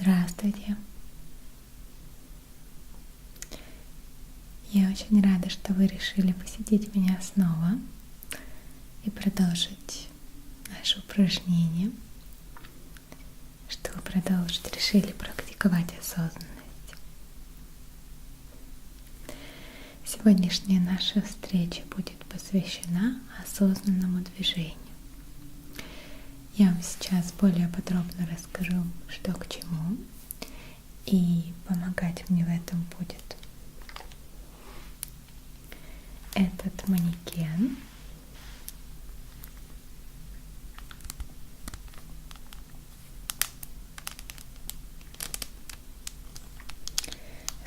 Здравствуйте! Я очень рада, что вы решили посетить меня снова и продолжить наше упражнение, что вы решили практиковать осознанность. Сегодняшняя наша встреча будет посвящена осознанному движению. Я вам сейчас более подробно расскажу, что к чему, и помогать мне в этом будет этот манекен.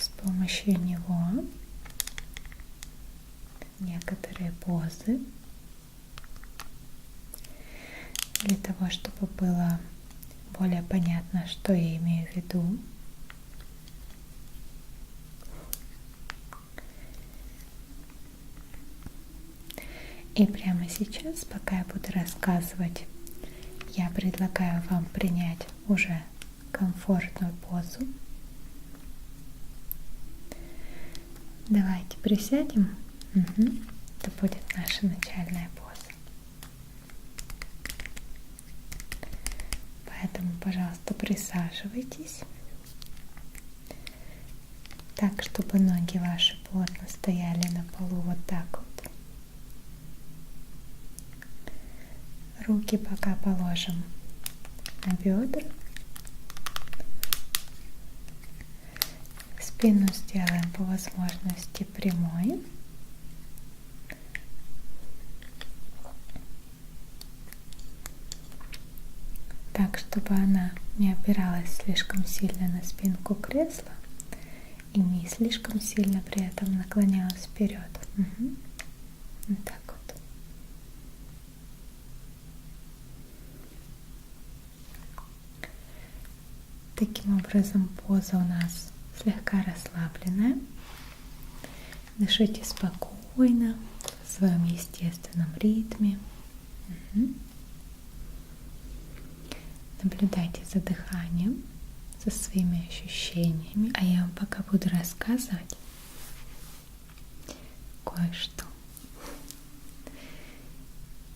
С помощью него некоторые позы, для того, чтобы было более понятно, что я имею в виду. И прямо сейчас, пока я буду рассказывать, я предлагаю вам принять уже комфортную позу. Давайте присядем. Это будет наша начальная поза. Поэтому, пожалуйста, присаживайтесь так, чтобы ноги ваши плотно стояли на полу, вот так вот. Руки пока положим на бедра. Спину сделаем по возможности прямой. Так, чтобы она не опиралась слишком сильно на спинку кресла и не слишком сильно при этом наклонялась вперед. Вот так вот. Таким образом, поза у нас слегка расслабленная. Дышите спокойно, в своем естественном ритме. Наблюдайте за дыханием, за своими ощущениями. А я вам пока буду рассказывать кое-что.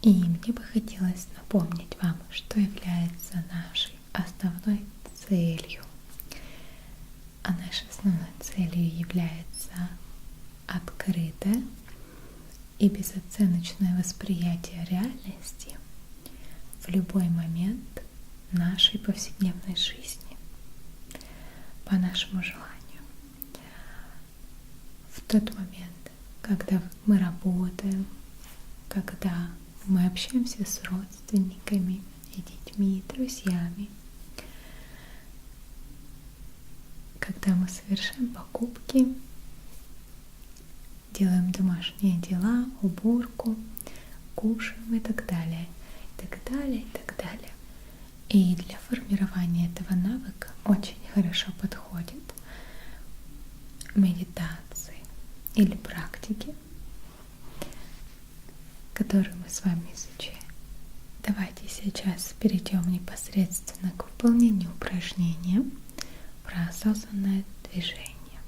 И мне бы хотелось напомнить вам, что является нашей основной целью. А нашей основной целью является открытое и безоценочное восприятие реальности в любой момент нашей повседневной жизни, по нашему желанию. В тот момент, когда мы работаем, когда мы общаемся с родственниками и детьми, и друзьями, когда мы совершаем покупки, делаем домашние дела, уборку, кушаем и так далее, и так далее, и так далее. И для формирования этого навыка очень хорошо подходит медитации или практики, которые мы с вами изучаем. Давайте сейчас перейдем непосредственно к выполнению упражнения про осознанное движение.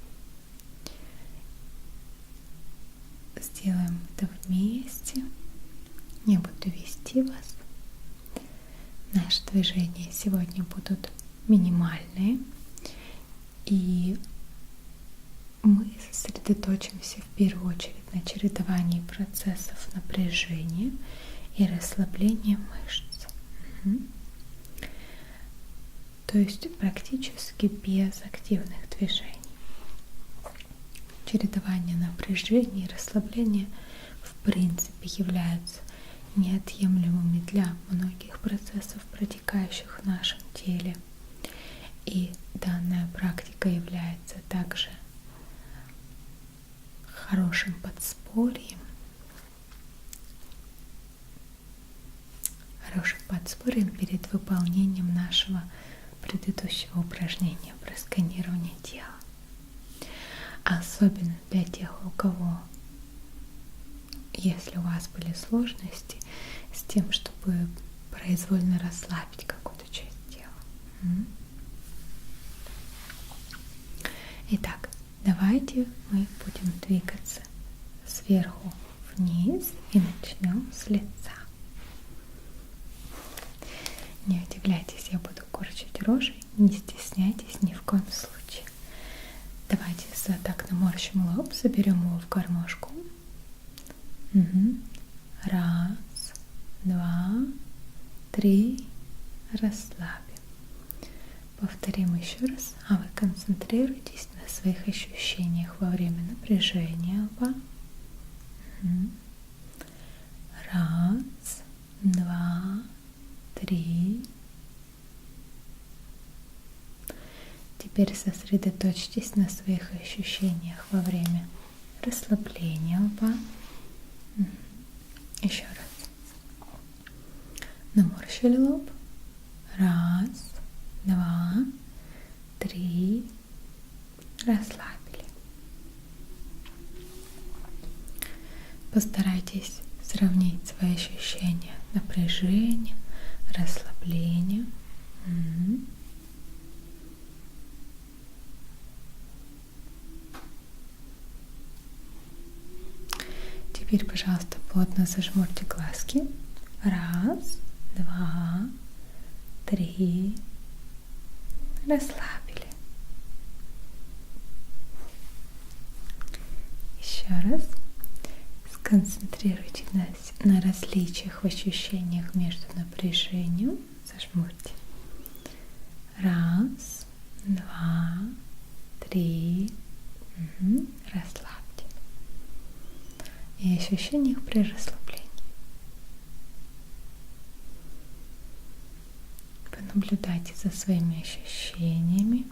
Сделаем это вместе. Я буду вести вас. Наши движения сегодня будут минимальные, и мы сосредоточимся в первую очередь на чередовании процессов напряжения и расслабления мышц. То есть практически без активных движений. Чередование напряжения и расслабления в принципе являются неотъемлемыми для многих процессов, протекающих в нашем теле. И данная практика является также хорошим подспорьем перед выполнением нашего предыдущего упражнения про сканирование тела. Особенно для тех, у кого, если у вас были сложности с тем, чтобы произвольно расслабить какую-то часть тела. Итак, давайте мы будем двигаться сверху вниз и начнем с лица. Не удивляйтесь, я буду корчить рожи, не стесняйтесь ни в коем случае. Давайте вот так наморщим лоб, соберем его в гармошку. Раз, два, три, расслабим. Повторим еще раз, а вы концентрируйтесь на своих ощущениях во время напряжения лба. Раз, два, три. Теперь сосредоточьтесь на своих ощущениях во время расслабления лба. Еще раз. Наморщили лоб. Раз, два, три. Расслабили. Постарайтесь сравнить свои ощущения напряжения, расслабления. Теперь, пожалуйста, плотно зажмурьте глазки. Раз, два, три. Расслабили. Еще раз. Сконцентрируйтесь на различиях в ощущениях между напряжением. Зажмурьте. Раз, два, три. Расслабьте. И ощущениях при расслаблении. Понаблюдайте за своими ощущениями.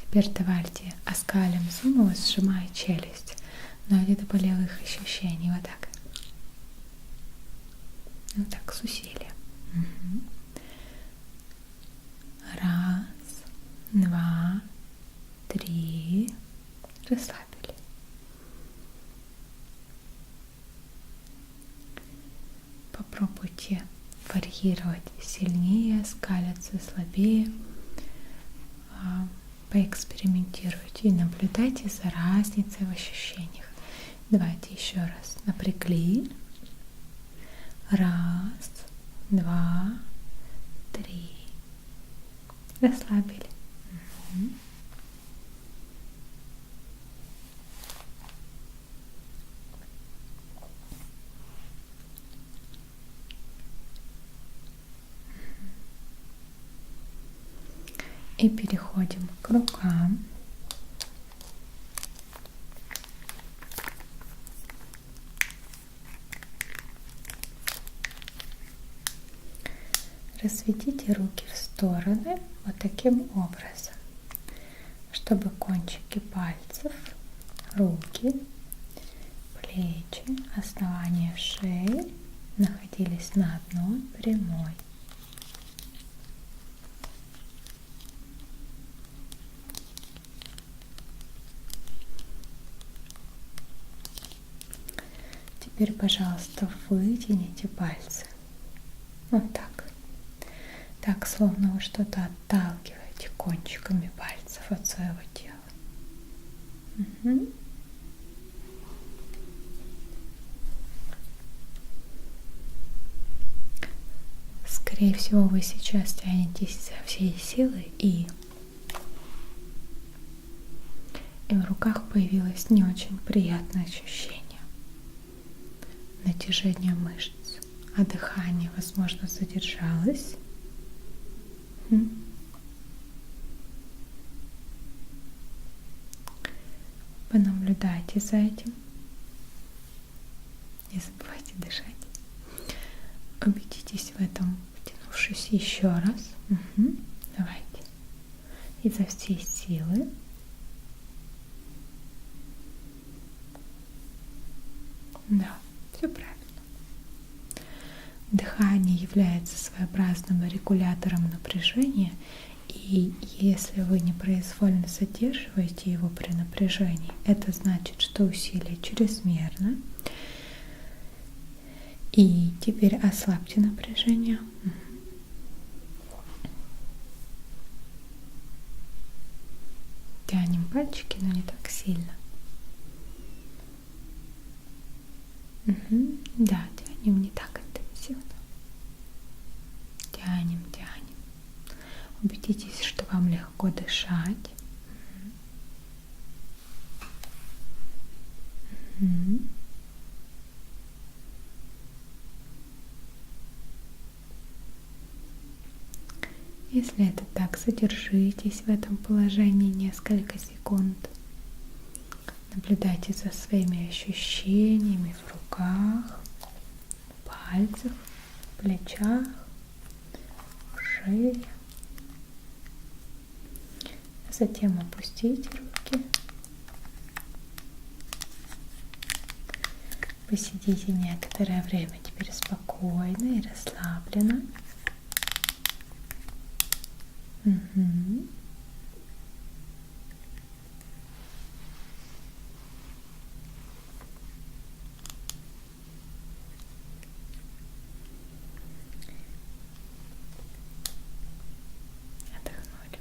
Теперь давайте оскалим зубы, сжимая челюсть, но где-то болевых ощущений. Вот так. Вот так, с усилием. Раз, два, три. Расслабили. Попробуйте варьировать сильнее, скалиться слабее. Поэкспериментируйте и наблюдайте за разницей в ощущениях. Давайте еще раз. Напрягли. Раз, два, три. Расслабили. И переходим к рукам. Разведите руки в стороны вот таким образом, чтобы кончики пальцев, руки, плечи, основание шеи находились на одной прямой. Теперь, пожалуйста, вытяните пальцы. Вот так. Так, словно вы что-то отталкиваете кончиками пальцев от своего тела. Скорее всего, вы сейчас тянетесь со всей силы, и в руках появилось не очень приятное ощущение. Натяжение мышц, а дыхание, возможно, задержалось. Понаблюдайте за этим. Не забывайте дышать. Убедитесь в этом, втянувшись еще раз. Давайте. Изо всей силы. Да, все правильно. Дыхание является своеобразным регулятором напряжения, и если вы непроизвольно задерживаете его при напряжении, это значит, что усилие чрезмерно, И теперь ослабьте напряжение. Тянем пальчики, но не так сильно. Да, тянем не так интенсивно. Тянем, тянем. Убедитесь, что вам легко дышать. Если это так, задержитесь в этом положении несколько секунд. Наблюдайте за своими ощущениями в руках, пальцах, плечах, шее. Затем опустите руки. Посидите некоторое время теперь спокойно и расслабленно. Отдохнули.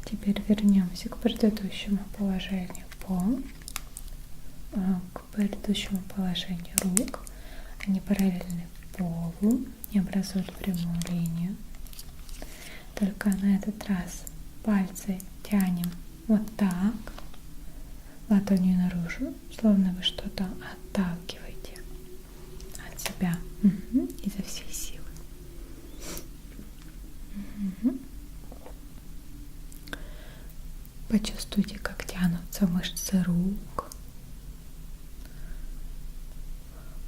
Теперь вернемся к предыдущему положению к предыдущему положению рук. Они параллельны полу и образуют прямую линию. Только на этот раз пальцы тянем вот так, ладонью наружу, словно вы что-то отталкиваете от себя изо всей силы. Почувствуйте, как тянутся мышцы рук,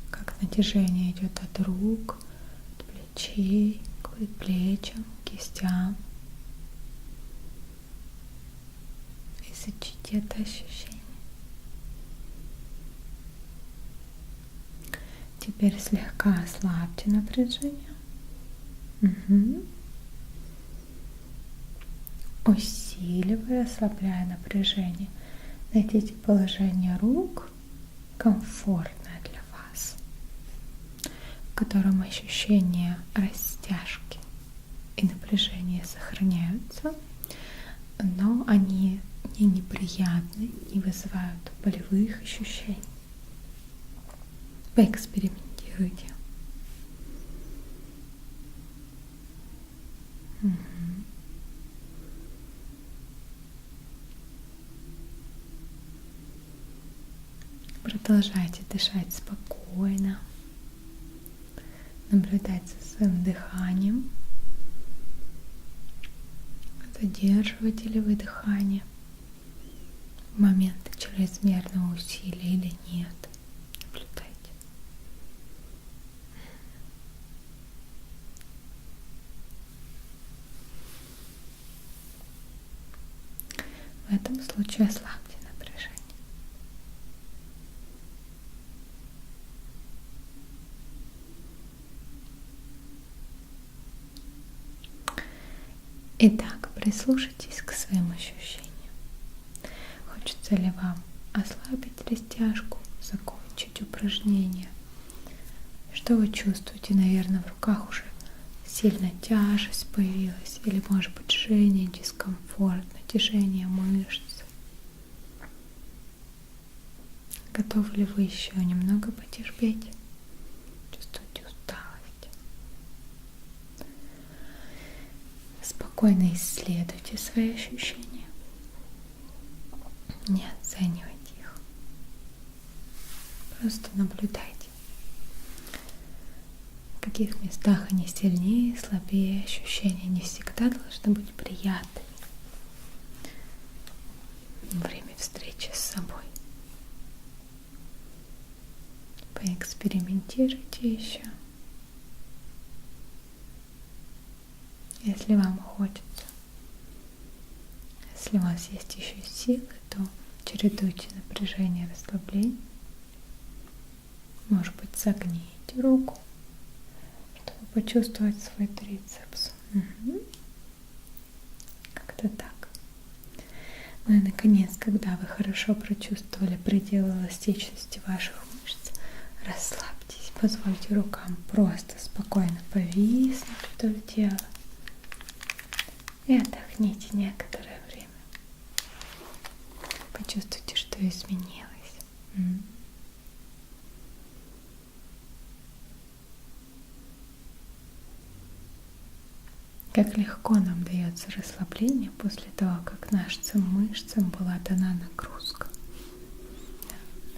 как натяжение идет от рук, от плечей, к предплечьям, кистям. Изучите это ощущение. Теперь слегка ослабьте напряжение. Усиливая, ослабляя напряжение. Найдите положение рук комфортное для вас, в котором ощущения растяжки и напряжения сохраняются, но они не неприятны, не вызывают болевых ощущений. Поэкспериментируйте. Продолжайте дышать спокойно, наблюдать за своим дыханием, задерживаете ли вы дыхание в момент чрезмерного усилия или нет. Наблюдайте. В этом случае ослабьте напряжение. Итак, прислушайтесь к своим ощущениям. Хочется ли вам ослабить растяжку, закончить упражнение? Что вы чувствуете? Наверное, в руках уже сильно тяжесть появилась, или может быть жжение, дискомфорт, натяжение мышц. Готовы ли вы еще немного потерпеть? Чувствуете усталость? Спокойно исследуйте свои ощущения. Не оценивайте их. Просто наблюдайте. В каких местах они сильнее, слабее. Ощущения не всегда должны быть приятными во время встречи с собой. Поэкспериментируйте еще. Если вам хочется. Если у вас есть еще силы, то чередуйте напряжение и расслабление. Может быть, согните руку, чтобы почувствовать свой трицепс. Как-то так. Ну и наконец, когда вы хорошо прочувствовали предел эластичности ваших мышц, расслабьтесь позвольте рукам просто спокойно повиснуть вдоль тела и отдохните некоторое время. Почувствуйте, что изменилось. Как легко нам дается расслабление после того, как нашим мышцам была дана нагрузка.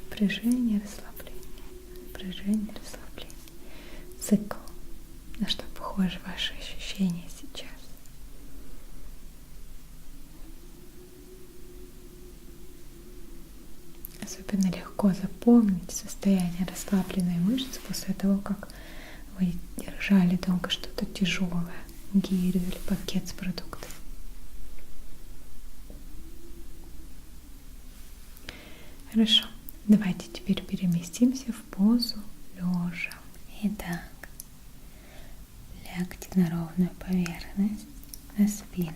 Напряжение, расслабление, напряжение, расслабление. Цикл. На что похожи ваши ощущения сейчас? Особенно легко запомнить состояние расслабленной мышцы после того, как вы держали долго что-то тяжелое, гирю или пакет с продуктами. Хорошо, давайте теперь переместимся в позу лежа. Итак, лягте на ровную поверхность, на спину.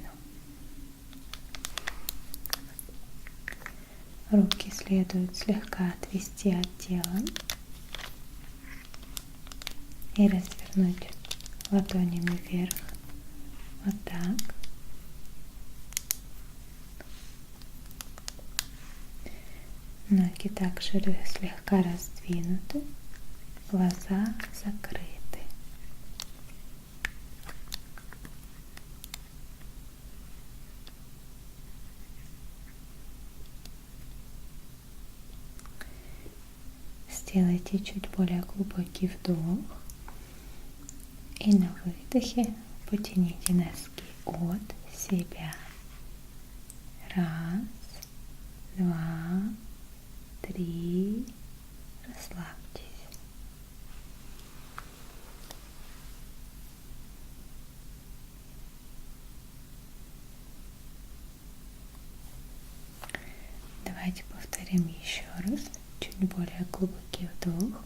Руки следует слегка отвести от тела и развернуть ладонями вверх. Вот так. Ноги также слегка раздвинуты, глаза закрыты. Сделайте чуть более глубокий вдох и на выдохе потяните носки от себя. 1, 2, 3. Расслабьтесь. Давайте повторим еще раз. Чуть более глубокий вдох.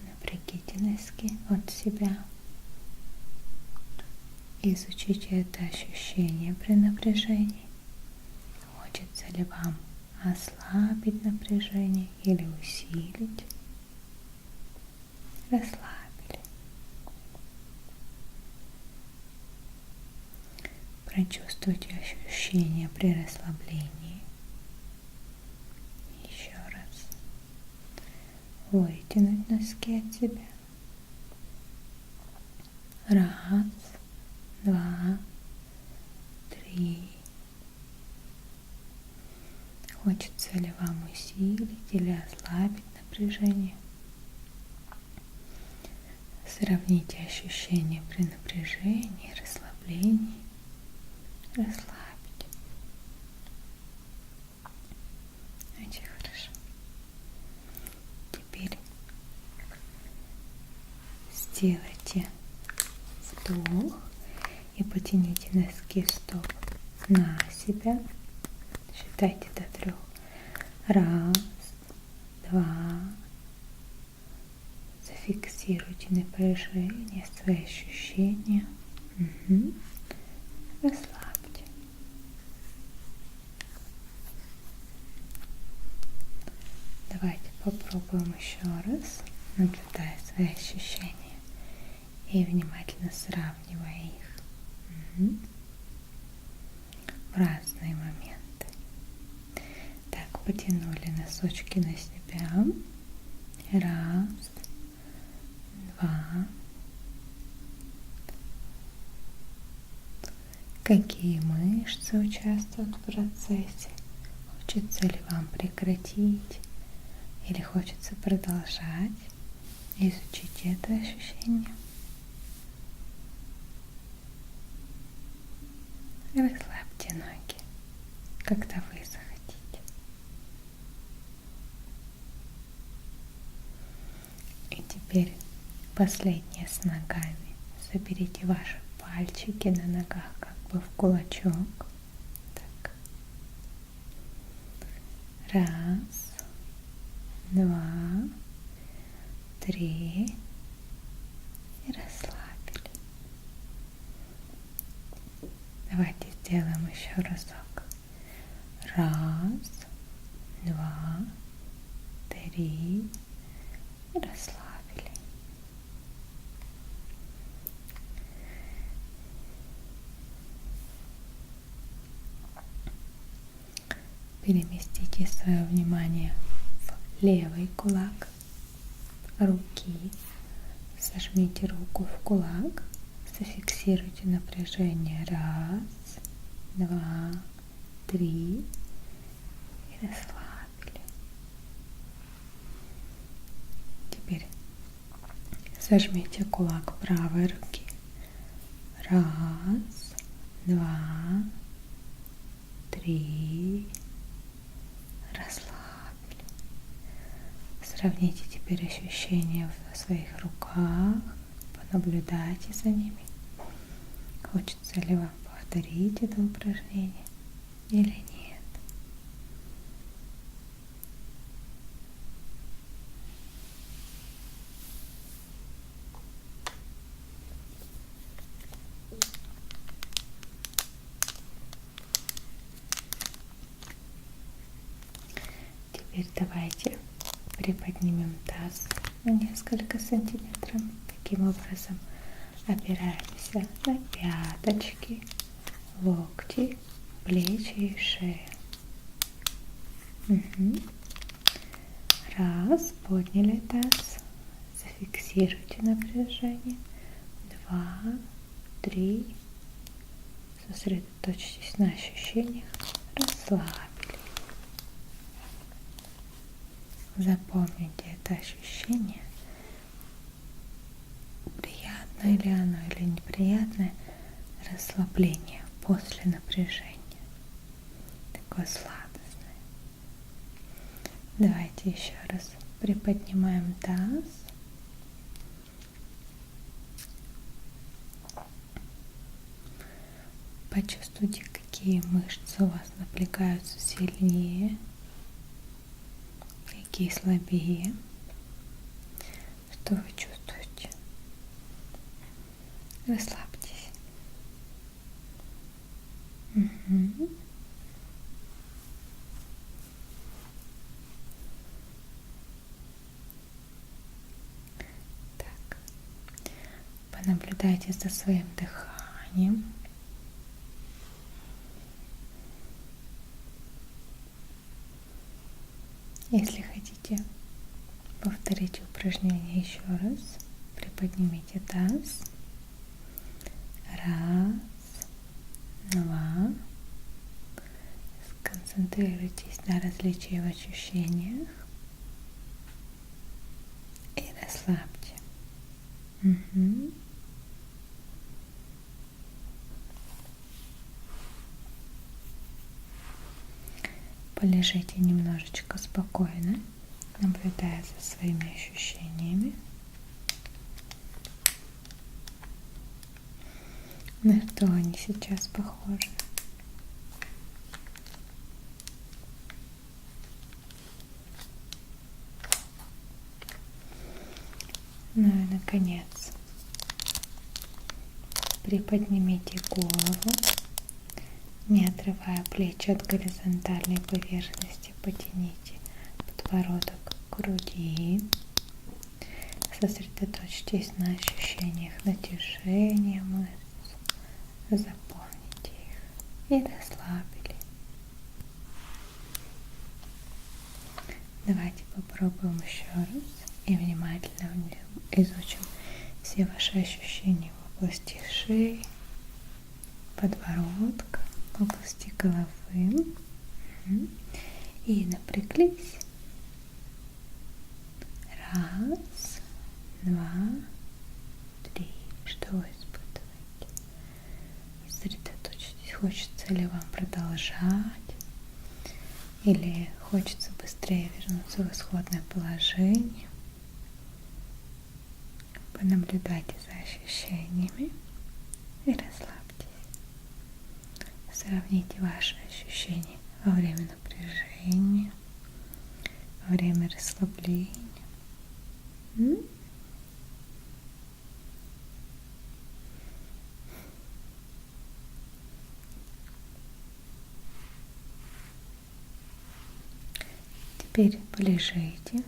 Напрягите носки от себя. Изучите это ощущение при напряжении. Хочется ли вам ослабить напряжение или усилить? Расслабили. Прочувствуйте ощущение при расслаблении. Еще раз. Вытянуть носки от себя. 1, 2, 3. Хочется ли вам усилить или ослабить напряжение? Сравните ощущения при напряжении, расслаблении. Расслабьте. Очень хорошо. Теперь сделайте вдох и потяните носки стоп на себя. Считайте до 3. 1, 2. Зафиксируйте напряжение, свои ощущения. Расслабьте. Давайте попробуем еще раз, наблюдая свои ощущения и внимательно сравнивая их в разные моменты. Так, потянули носочки на себя. 1, 2. Какие мышцы участвуют в процессе? Хочется ли вам прекратить или хочется продолжать? Изучите это ощущение. Расслабьте ноги, когда вы захотите. И теперь последнее с ногами. Соберите ваши пальчики на ногах как бы в кулачок. Так. 1, 2, 3. И расслабили. Давайте сделаем еще разок. 1, 2, 3. И расслабили. переместите свое внимание в левый кулак руки. Сожмите руку в кулак, зафиксируйте напряжение. 1, 2, 3 и расслабили. Теперь сожмите кулак правой руки. 1, 2, 3. Расслабили. Сравните теперь ощущения в своих руках. Понаблюдайте за ними. Хочется ли вам повторить это упражнение или нет? Теперь давайте приподнимем таз на несколько сантиметров. Таким образом опираемся на пяточки, локти, плечи и шею. Раз, подняли таз, зафиксируйте напряжение. 2, 3, сосредоточьтесь на ощущениях, расслабили. Запомните это ощущение, приятное ли оно или неприятное, расслабление после напряжения, такое сладостное. Давайте еще раз приподнимаем таз. Почувствуйте, какие мышцы у вас напрягаются сильнее, какие слабее. Что вы чувствуете? Расслабьтесь. Так. Понаблюдайте за своим дыханием. Если хотите повторить упражнение еще раз, приподнимите таз. 1, 2. Сконцентрируйтесь на различии в ощущениях и расслабьте. Полежите немножечко спокойно, наблюдая за своими ощущениями. На что они сейчас похожи? Ну и наконец, приподнимите голову. Не отрывая плечи от горизонтальной поверхности, потяните подбородок к груди. Сосредоточьтесь на ощущениях натяжения мышц. Запомните их и расслабили. Давайте попробуем еще раз и внимательно изучим все ваши ощущения в области шеи, подбородка, в области головы. И напряглись. 1, 2, 3. Что вы испытываете? Сосредоточьтесь, хочется ли вам продолжать, или хочется быстрее вернуться в исходное положение. Понаблюдайте за ощущениями и расслабьтесь. Сравните ваши ощущения во время напряжения, во время расслабления. Теперь полежите.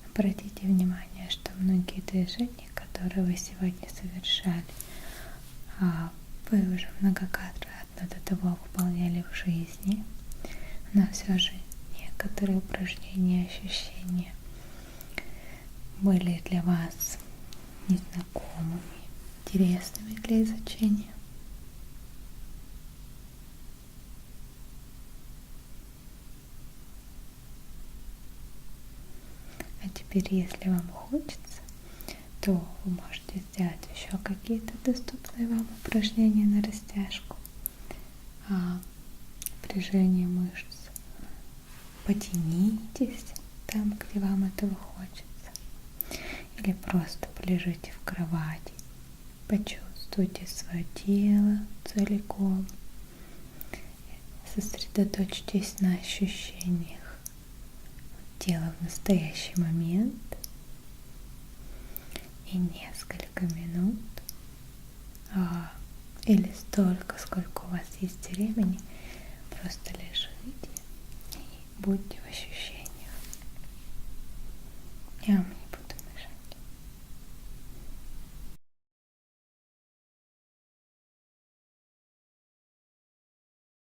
Обратите внимание, что многие движения, которые вы сегодня совершали, вы уже многократно до того выполняли в жизни. но все же некоторые упражнения, ощущения были для вас незнакомыми, интересными для изучения. А теперь, если вам хочется, то вы можете сделать еще какие-то доступные вам упражнения на растяжку, напряжение мышц. Потянитесь там, где вам этого хочется. Или просто полежите в кровати, почувствуйте свое тело целиком, сосредоточьтесь на ощущениях тела в настоящий момент и несколько минут или столько, сколько у вас есть времени, просто лежите и будьте в ощущениях.